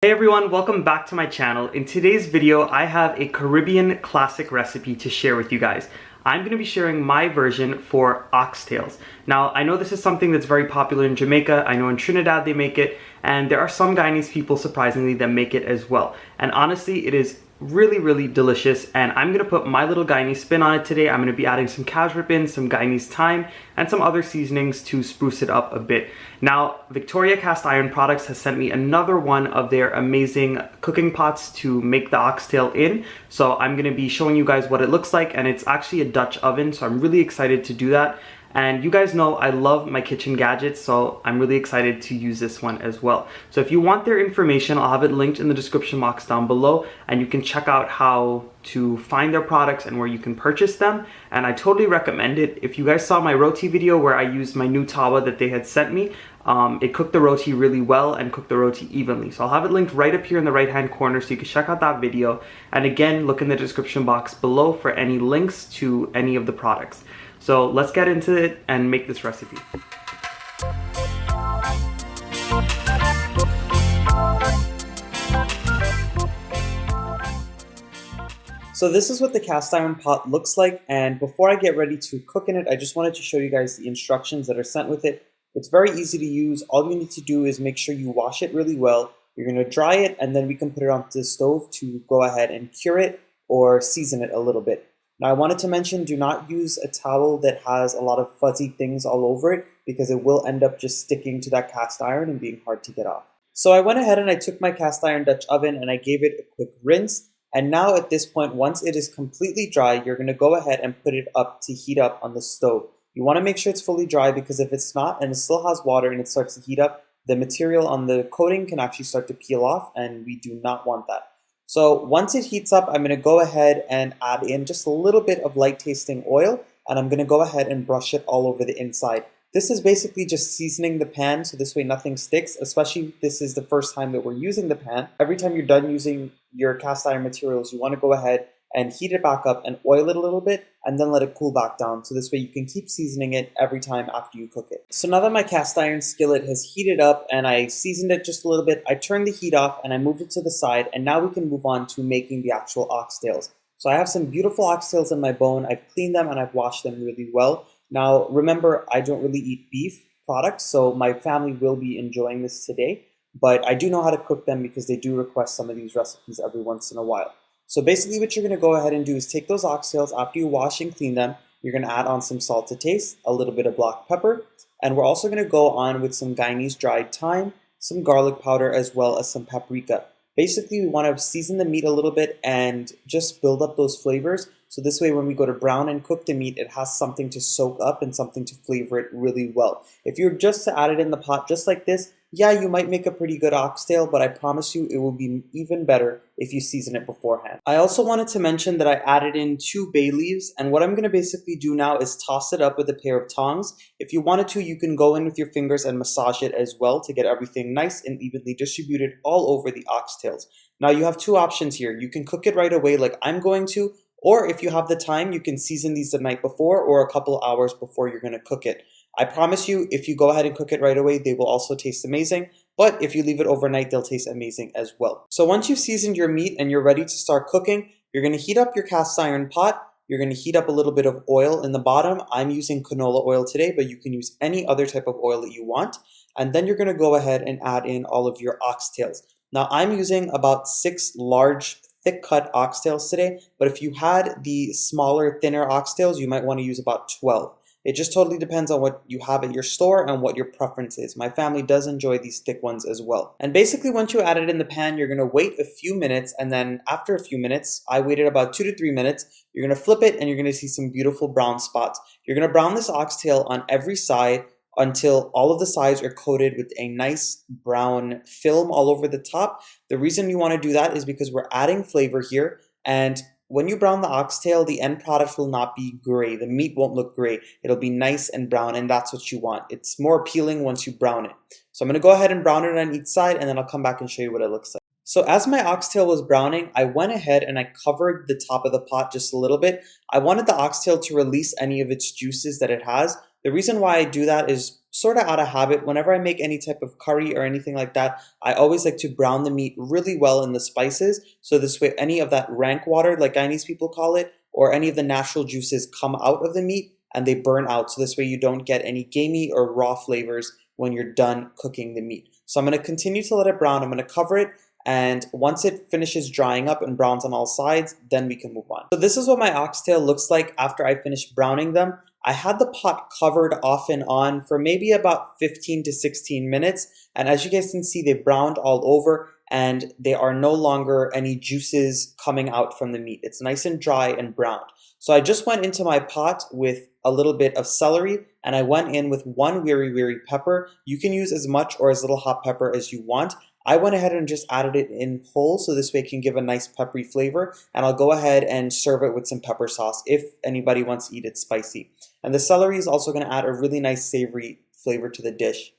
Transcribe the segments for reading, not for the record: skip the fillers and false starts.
Hey everyone, welcome back to my channel. In today's video, I have a Caribbean classic recipe to share with you guys. I'm going to be sharing my version for oxtails. Now, I know this is something that's very popular in Jamaica. I know in Trinidad they make it, and there are some Guyanese people, surprisingly, that make it as well. And honestly, it is really delicious, and I'm gonna put my little Guyanese spin on it today. I'm gonna be adding some cash ribbon, some Guyanese thyme, and some other seasonings to spruce it up a bit. Now, Victoria Cast Iron Products has sent me another one of their amazing cooking pots to make the oxtail in. So I'm gonna be showing you guys what it looks like, and it's actually a Dutch oven, so I'm really excited to do that. And you guys know I love my kitchen gadgets, so I'm really excited to use this one as well. So if you want their information, I'll have it linked in the description box down below, and you can check out how to find their products and where you can purchase them. And I totally recommend it. If you guys saw my roti video where I used my new tawa that they had sent me, it cooked the roti really well and cooked the roti evenly. So I'll have it linked right up here in the right hand corner so you can check out that video. And again, look in the description box below for any links to any of the products. So let's get into it and make this recipe. So this is what the cast iron pot looks like, and before I get ready to cook in it, I just wanted to show you guys the instructions that are sent with it. It's very easy to use. All you need to do is make sure you wash it really well. You're going to dry it, and then we can put it onto the stove to go ahead and cure it or season it a little bit. Now I wanted to mention, do not use a towel that has a lot of fuzzy things all over it, because it will end up just sticking to that cast iron and being hard to get off. So I went ahead and I took my cast iron Dutch oven and I gave it a quick rinse. And now at this point, once it is completely dry, you're going to go ahead and put it up to heat up on the stove. You want to make sure it's fully dry, because if it's not and it still has water and it starts to heat up, the material on the coating can actually start to peel off, and we do not want that. So once it heats up, I'm going to go ahead and add in just a little bit of light tasting oil, and I'm going to go ahead and brush it all over the inside. This is basically just seasoning the pan, so this way nothing sticks, especially if this is the first time that we're using the pan. Every time you're done using your cast iron materials, you want to go ahead and heat it back up and oil it a little bit, and then let it cool back down, so this way you can keep seasoning it every time after you cook it. So now that my cast iron skillet has heated up and I seasoned it just a little bit, I turned the heat off and I moved it to the side, and now we can move on to making the actual oxtails. So I have some beautiful oxtails in my bone. I've cleaned them and I've washed them really well. Now remember, I don't really eat beef products, so my family will be enjoying this today, but I do know how to cook them because they do request some of these recipes every once in a while. So basically what you're going to go ahead and do is take those oxtails after you wash and clean them. You're going to add on some salt to taste, a little bit of black pepper, and we're also going to go on with some Guyanese dried thyme, some garlic powder, as well as some paprika. Basically, we want to season the meat a little bit and just build up those flavors. So this way, when we go to brown and cook the meat, it has something to soak up and something to flavor it really well. If you're just to add it in the pot just like this, yeah, you might make a pretty good oxtail, but I promise you it will be even better if you season it beforehand. I also wanted to mention that I added in 2 bay leaves, and what I'm going to basically do now is toss it up with a pair of tongs. If you wanted to, you can go in with your fingers and massage it as well to get everything nice and evenly distributed all over the oxtails. Now you have 2 options here. You can cook it right away like I'm going to, or if you have the time, you can season these the night before or a couple hours before you're going to cook it. I promise you, if you go ahead and cook it right away, they will also taste amazing. But if you leave it overnight, they'll taste amazing as well. So once you've seasoned your meat and you're ready to start cooking, you're going to heat up your cast iron pot. You're going to heat up a little bit of oil in the bottom. I'm using canola oil today, but you can use any other type of oil that you want. And then you're going to go ahead and add in all of your oxtails. Now I'm using about 6 large thick cut oxtails today, but if you had the smaller, thinner oxtails, you might want to use about 12. It just totally depends on what you have at your store and what your preference is. My family does enjoy these thick ones as well. And basically once you add it in the pan, you're going to wait a few minutes, and then after a few minutes, I waited about 2 to 3 minutes, you're going to flip it and you're going to see some beautiful brown spots. You're going to brown this oxtail on every side until all of the sides are coated with a nice brown film all over the top. The reason you want to do that is because we're adding flavor here, and when you brown the oxtail, the end product will not be gray. The meat won't look gray. It'll be nice and brown, and that's what you want. It's more appealing once you brown it. So I'm going to go ahead and brown it on each side, and then I'll come back and show you what it looks like. So as my oxtail was browning, I went ahead and I covered the top of the pot just a little bit. I wanted the oxtail to release any of its juices that it has. The reason why I do that is sort of out of habit. Whenever I make any type of curry or anything like that, I always like to brown the meat really well in the spices. So this way, any of that rank water, like Guyanese people call it, or any of the natural juices come out of the meat and they burn out. So this way you don't get any gamey or raw flavors when you're done cooking the meat. So I'm going to continue to let it brown. I'm going to cover it. And once it finishes drying up and browns on all sides, then we can move on. So this is what my oxtail looks like after I finish browning them. I had the pot covered off and on for maybe about 15 to 16 minutes. And as you guys can see, they browned all over and there are no longer any juices coming out from the meat. It's nice and dry and browned. So I just went into my pot with a little bit of celery and I went in with one wiri pepper. You can use as much or as little hot pepper as you want. I went ahead and just added it in whole so this way it can give a nice peppery flavor, and I'll go ahead and serve it with some pepper sauce if anybody wants to eat it spicy. And the celery is also going to add a really nice savory flavor to the dish.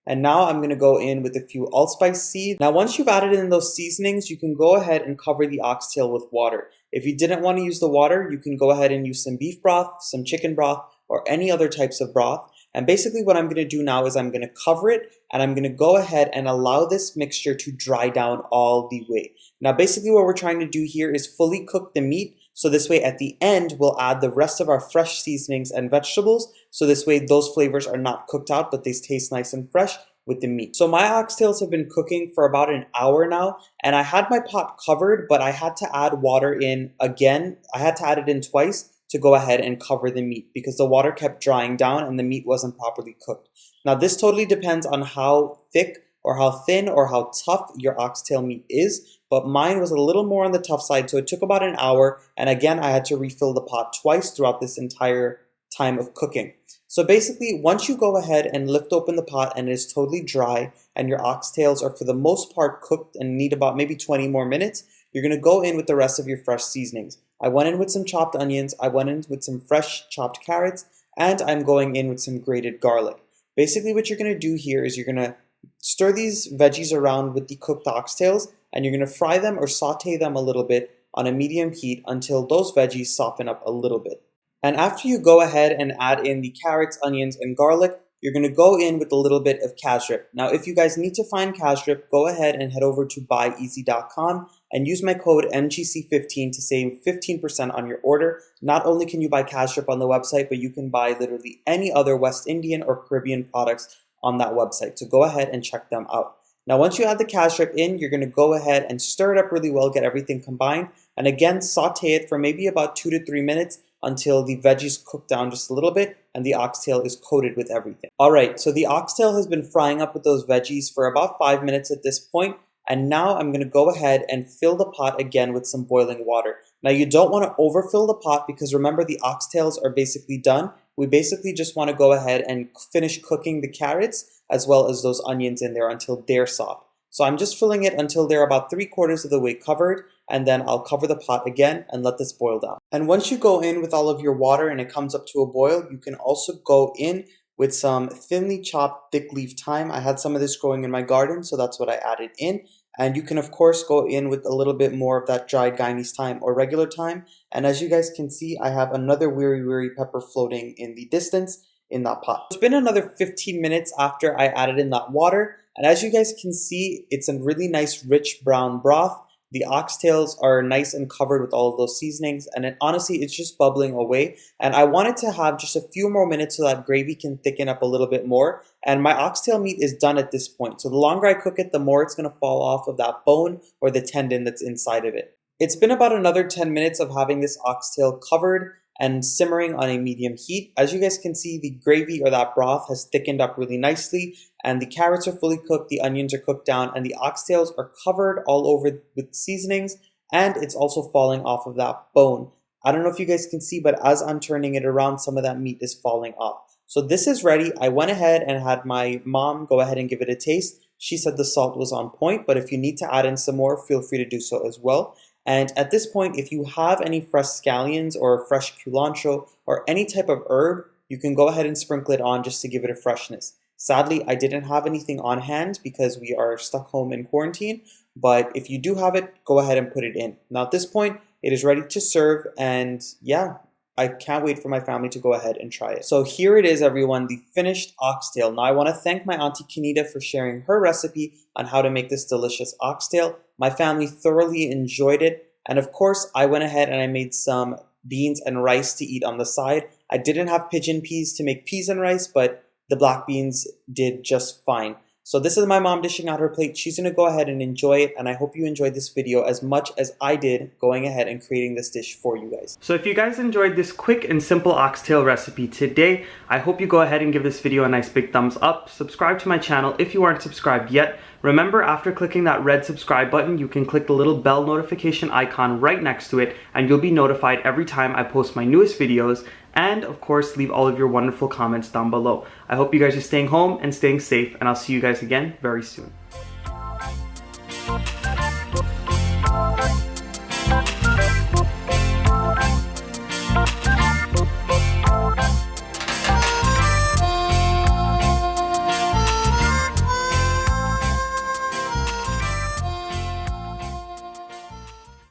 And now I'm going to go in with a few allspice seeds. Now once you've added in those seasonings, you can go ahead and cover the oxtail with water. If you didn't want to use the water, you can go ahead and use some beef broth, some chicken broth, or any other types of broth. And basically what I'm going to do now is I'm going to cover it and I'm going to go ahead and allow this mixture to dry down all the way. Now basically what we're trying to do here is fully cook the meat. So this way at the end, we'll add the rest of our fresh seasonings and vegetables. So this way those flavors are not cooked out, but they taste nice and fresh with the meat. So my oxtails have been cooking for about an hour now, and I had my pot covered, but I had to add water in again. I had to add it in twice to go ahead and cover the meat because the water kept drying down and the meat wasn't properly cooked. Now this totally depends on how thick or how thin or how tough your oxtail meat is, but mine was a little more on the tough side, so it took about an hour, and again I had to refill the pot twice throughout this entire time of cooking. So basically, once you go ahead and lift open the pot and it is totally dry and your oxtails are for the most part cooked and need about maybe 20 more minutes, you're going to go in with the rest of your fresh seasonings. I went in with some chopped onions, I went in with some fresh chopped carrots, and I'm going in with some grated garlic. Basically what you're going to do here is you're going to stir these veggies around with the cooked oxtails and you're going to fry them or saute them a little bit on a medium heat until those veggies soften up a little bit. And after you go ahead and add in the carrots, onions, and garlic, you're going to go in with a little bit of cashrip. Now, if you guys need to find cashrip, go ahead and head over to buyeasy.com and use my code MGC15 to save 15% on your order. Not only can you buy cashrip on the website, but you can buy literally any other West Indian or Caribbean products on that website. So go ahead and check them out. Now, once you add the cashrip in, you're going to go ahead and stir it up really well, get everything combined, and again, saute it for maybe about 2 to 3 minutes until the veggies cook down just a little bit and the oxtail is coated with everything. Alright, so the oxtail has been frying up with those veggies for about 5 minutes at this point, and now I'm going to go ahead and fill the pot again with some boiling water. Now you don't want to overfill the pot because remember the oxtails are basically done. We basically just want to go ahead and finish cooking the carrots as well as those onions in there until they're soft. So I'm just filling it until they're about 3/4 of the way covered, and then I'll cover the pot again and let this boil down. And once you go in with all of your water and it comes up to a boil, you can also go in with some thinly chopped thick leaf thyme. I had some of this growing in my garden, so that's what I added in. And you can of course go in with a little bit more of that dried Guyanese thyme or regular thyme. And as you guys can see, I have another wiri pepper floating in the distance in that pot. It's been another 15 minutes after I added in that water. And as you guys can see, it's a really nice rich brown broth. The oxtails are nice and covered with all of those seasonings, and honestly, it's just bubbling away. And I wanted to have just a few more minutes so that gravy can thicken up a little bit more. And my oxtail meat is done at this point. So the longer I cook it, the more it's going to fall off of that bone or the tendon that's inside of it. It's been about another 10 minutes of having this oxtail covered and simmering on a medium heat. As you guys can see, the gravy or that broth has thickened up really nicely, and the carrots are fully cooked, the onions are cooked down, and the oxtails are covered all over with seasonings, and it's also falling off of that bone. I don't know if you guys can see, but as I'm turning it around, some of that meat is falling off. So this is ready. I went ahead and had my mom go ahead and give it a taste. She said the salt was on point, but if you need to add in some more, feel free to do so as well. And at this point, if you have any fresh scallions or fresh culantro or any type of herb, you can go ahead and sprinkle it on just to give it a freshness. Sadly, I didn't have anything on hand because we are stuck home in quarantine, but if you do have it, go ahead and put it in. Now at this point, it is ready to serve, and yeah, I can't wait for my family to go ahead and try it. So here it is, everyone, the finished oxtail. Now I want to thank my auntie Kenita for sharing her recipe on how to make this delicious oxtail. My family thoroughly enjoyed it. And of course, I went ahead and I made some beans and rice to eat on the side. I didn't have pigeon peas to make peas and rice, but the black beans did just fine. So this is my mom dishing out her plate. She's gonna go ahead and enjoy it, and I hope you enjoyed this video as much as I did going ahead and creating this dish for you guys. So if you guys enjoyed this quick and simple oxtail recipe today, I hope you go ahead and give this video a nice big thumbs up. Subscribe to my channel if you aren't subscribed yet. Remember, after clicking that red subscribe button, you can click the little bell notification icon right next to it, and you'll be notified every time I post my newest videos. And of course, leave all of your wonderful comments down below. I hope you guys are staying home and staying safe, and I'll see you guys again very soon.